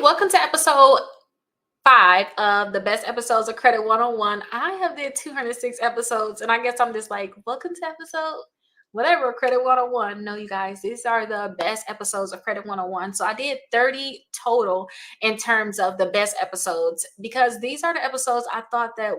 welcome to episode 5 of the best episodes of Credit 101. I have did 206 episodes, and I guess I'm just like, welcome to episode whatever, Credit 101. No, you guys, these are the best episodes of Credit 101. So I did 30 total in terms of the best episodes because these are the episodes I thought that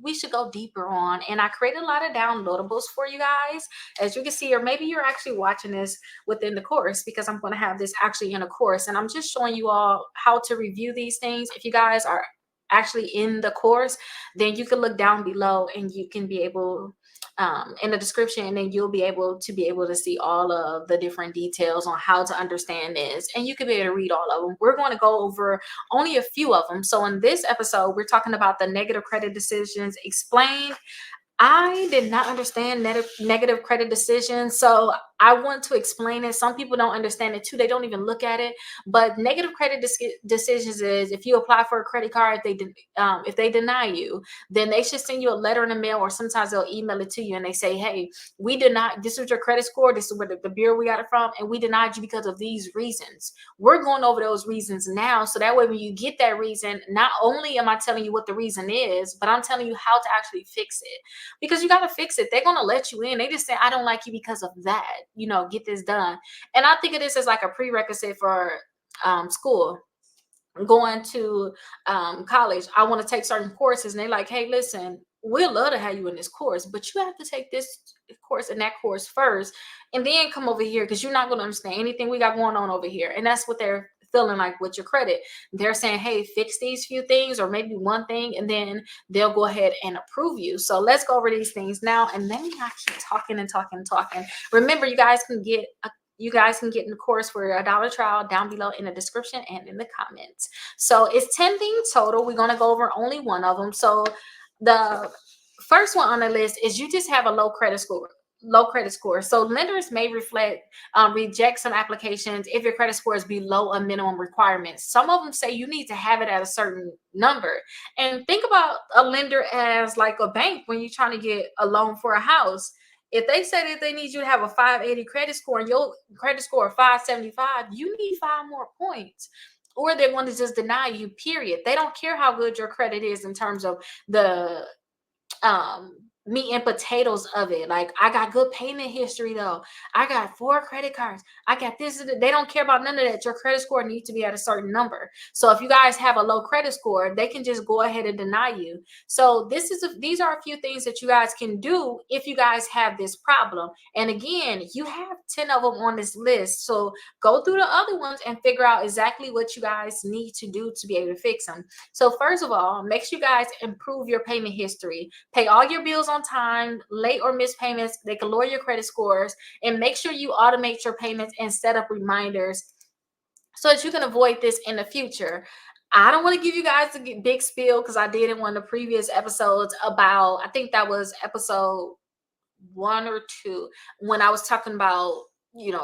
we should go deeper on. And I created a lot of downloadables for you guys, as you can see, or maybe you're actually watching this within the course because I'm going to have this actually in a course, and I'm just showing you all how to review these things. If you guys are actually in the course, then you can look down below and you can be able in the description, and then you'll be able to see all of the different details on how to understand this, and you can be able to read all of them. We're going to go over only a few of them. So in this episode, we're talking about the negative credit decisions explained. I did not understand negative credit decisions, so I want to explain it. Some people don't understand it too. They don't even look at it. But negative credit decisions is if you apply for a credit card, if they deny you, then they should send you a letter in the mail, or sometimes they'll email it to you and they say, "Hey, we denied. This is your credit score. This is where the bureau we got it from, and we denied you because of these reasons." We're going over those reasons now, so that way when you get that reason, not only am I telling you what the reason is, but I'm telling you how to actually fix it, because you got to fix it. They're going to let you in. They just say, "I don't like you because of that. Get this done." And I think of this as like a prerequisite for school, going to college. I want to take certain courses, and they're like, "Hey, listen, we'd love to have you in this course, but you have to take this course and that course first, and then come over here because you're not going to understand anything we got going on over here." And that's what they're feeling like with your credit. They're saying, "Hey, fix these few things or maybe one thing," and then they'll go ahead and approve you. So let's go over these things now, and then I keep talking and talking and talking. Remember, you guys can get in the course for a dollar trial down below in the description and in the comments. So it's 10 things total. We're going to go over only one of them. So the first one on the list is you just have a low credit score. Low credit score. So lenders may reject some applications if your credit score is below a minimum requirement. Some of them say you need to have it at a certain number. And think about a lender as like a bank when you're trying to get a loan for a house. If they say that they need you to have a 580 credit score and your credit score of 575, you need 5 more points, or they're going to just deny you, period. They don't care how good your credit is in terms of the um meat and potatoes of it. Like, I got good payment history though. I got 4 credit cards. I got this. They don't care about none of that. Your credit score needs to be at a certain number. So if you guys have a low credit score, they can just go ahead and deny you. So these are a few things that you guys can do if you guys have this problem. And again, you have 10 of them on this list. So go through the other ones and figure out exactly what you guys need to do to be able to fix them. So first of all, make sure you guys improve your payment history. Pay all your bills on time. Late or missed payments, they can lower your credit scores. And make sure you automate your payments and set up reminders so that you can avoid this in the future. I don't want to give you guys a big spiel because I did in one of the previous episodes about, I think that was episode 1 or 2, when I was talking about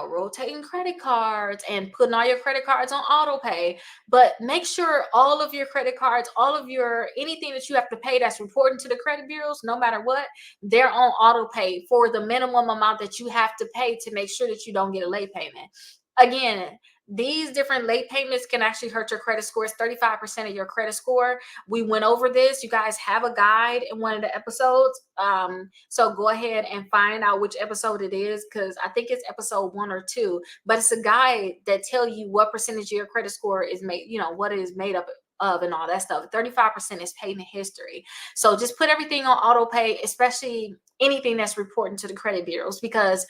rotating credit cards and putting all your credit cards on auto pay. But make sure all of your credit cards, all of your anything that you have to pay that's reporting to the credit bureaus, no matter what, they're on auto pay for the minimum amount that you have to pay to make sure that you don't get a late payment. Again, these different late payments can actually hurt your credit scores. 35% of your credit score. We went over this. You guys have a guide in one of the episodes. So go ahead and find out which episode it is, because I think it's episode 1 or 2. But it's a guide that tell you what percentage of your credit score is made, what it is made up of and all that stuff. 35% is payment history. So just put everything on auto pay, especially anything that's reporting to the credit bureaus, because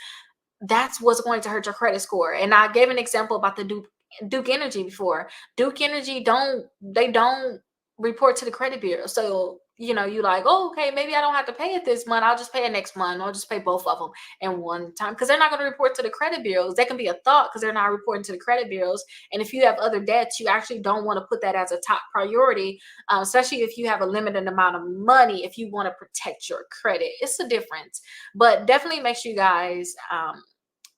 that's what's going to hurt your credit score. And I gave an example about the Duke Energy before. Duke Energy don't report to the credit bureau. So you like, oh, okay, maybe I don't have to pay it this month. I'll just pay it next month. I'll just pay both of them in one time, because they're not going to report to the credit bureaus. That can be a thought because they're not reporting to the credit bureaus. And if you have other debts, you actually don't want to put that as a top priority, especially if you have a limited amount of money. If you want to protect your credit, it's a difference. But definitely make sure you guys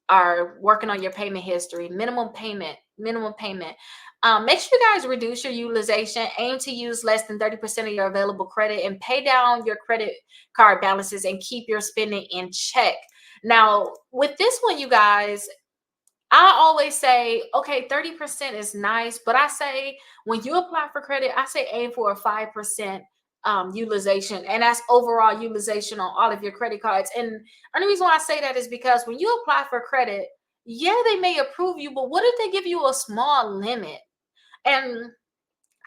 are working on your payment history. Minimum payment. Make sure you guys reduce your utilization. Aim to use less than 30% of your available credit, and pay down your credit card balances and keep your spending in check. Now, with this one, you guys, I always say, okay, 30% is nice, but I say when you apply for credit, I say aim for a 5% utilization, and that's overall utilization on all of your credit cards. And the only reason why I say that is because when you apply for credit, yeah, they may approve you, but what if they give you a small limit? And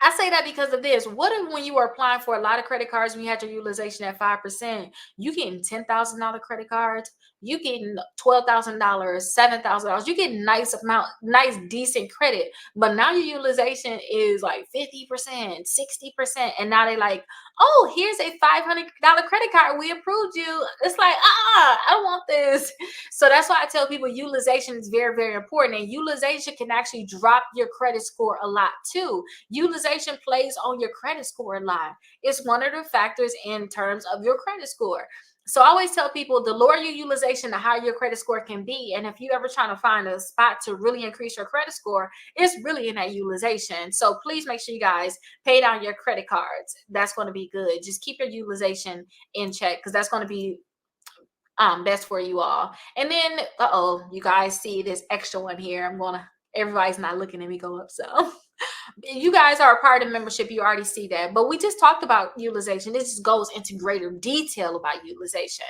I say that because of this. What if when you were applying for a lot of credit cards, when you had your utilization at 5%, you getting $10,000 credit cards, you getting $12,000, $7,000, you get nice amount, nice decent credit, but now your utilization is like 50%, 60%, and now they like, oh, here's a $500 credit card, we approved you. It's like, I don't want this. So that's why I tell people utilization is very, very important, and utilization can actually drop your credit score a lot too. Utilization plays on your credit score a lot. It's one of the factors in terms of your credit score. So I always tell people the lower your utilization, the higher your credit score can be. And if you ever trying to find a spot to really increase your credit score, it's really in that utilization. So please make sure you guys pay down your credit cards. That's going to be good. Just keep your utilization in check because that's going to be best for you all. And then you guys see this extra one here. Everybody's not looking at me go up, so you guys are a part of membership, you already see that, but we just talked about utilization. This just goes into greater detail about utilization.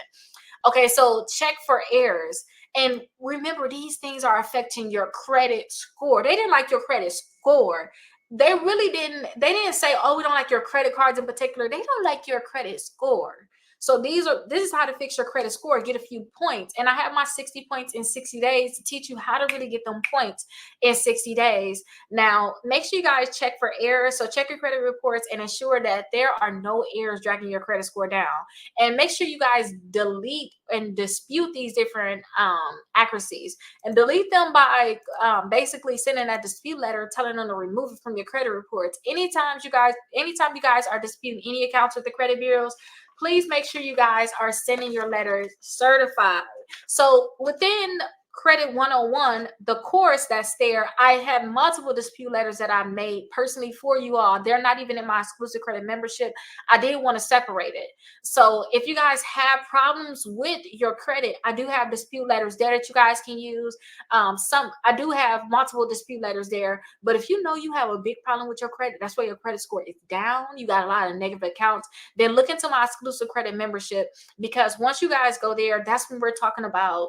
Okay, so check for errors, and remember these things are affecting your credit score. They didn't like your credit score. They didn't say, oh, we don't like your credit cards in particular. They don't like your credit score. So this is how to fix your credit score, get a few points. And I have my 60 points in 60 days to teach you how to really get them points in 60 days. Now, make sure you guys check for errors. So check your credit reports and ensure that there are no errors dragging your credit score down. And make sure you guys delete and dispute these different accuracies, and delete them by basically sending a dispute letter telling them to remove it from your credit reports. Anytime you guys are disputing any accounts with the credit bureaus, please make sure you guys are sending your letters certified. So within Credit 101, the course that's there, I have multiple dispute letters that I made personally for you all. They're not even in my exclusive credit membership. I didn't want to separate it. So if you guys have problems with your credit, I do have dispute letters there that you guys can use. I do have multiple dispute letters there. But if you know you have a big problem with your credit, that's where your credit score is down, you got a lot of negative accounts, then look into my exclusive credit membership, because once you guys go there, that's when we're talking about,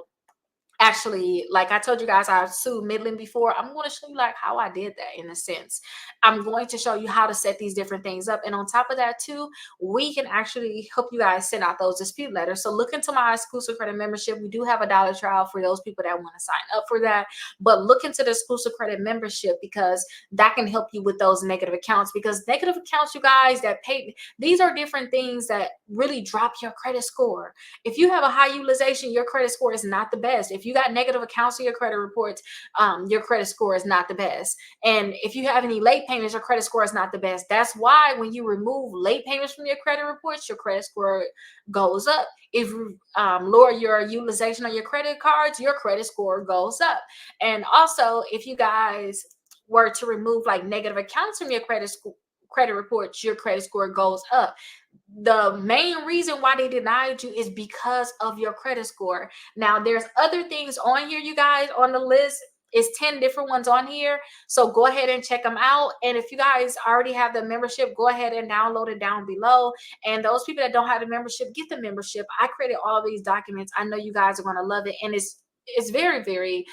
actually, like I told you guys, I've sued Midland before. I'm going to show you like how I did that in a sense. I'm going to show you how to set these different things up. And on top of that too, we can actually help you guys send out those dispute letters. So look into my exclusive credit membership. We do have a dollar trial for those people that want to sign up for that. But look into the exclusive credit membership, because that can help you with those negative accounts. Because negative accounts, you guys, that pay, these are different things that really drop your credit score. If you have a high utilization, your credit score is not the best. If you got negative accounts in your credit reports, your credit score is not the best. And if you have any late payments, your credit score is not the best. That's why when you remove late payments from your credit reports, your credit score goes up. If you lower your utilization on your credit cards, your credit score goes up. And also, if you guys were to remove like negative accounts from your credit reports, your credit score goes up. The main reason why they denied you is because of your credit score. Now, there's other things on here, you guys, on the list. It's 10 different ones on here. So go ahead and check them out. And if you guys already have the membership, go ahead and download it down below. And those people that don't have the membership, get the membership. I created all these documents. I know you guys are going to love it. And it's very, very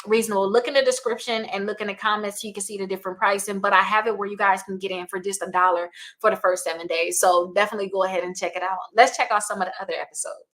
reasonable. Look in the description and look in the comments so you can see the different pricing. But I have it where you guys can get in for just $1 for the first 7 days. So definitely go ahead and check it out. Let's check out some of the other episodes.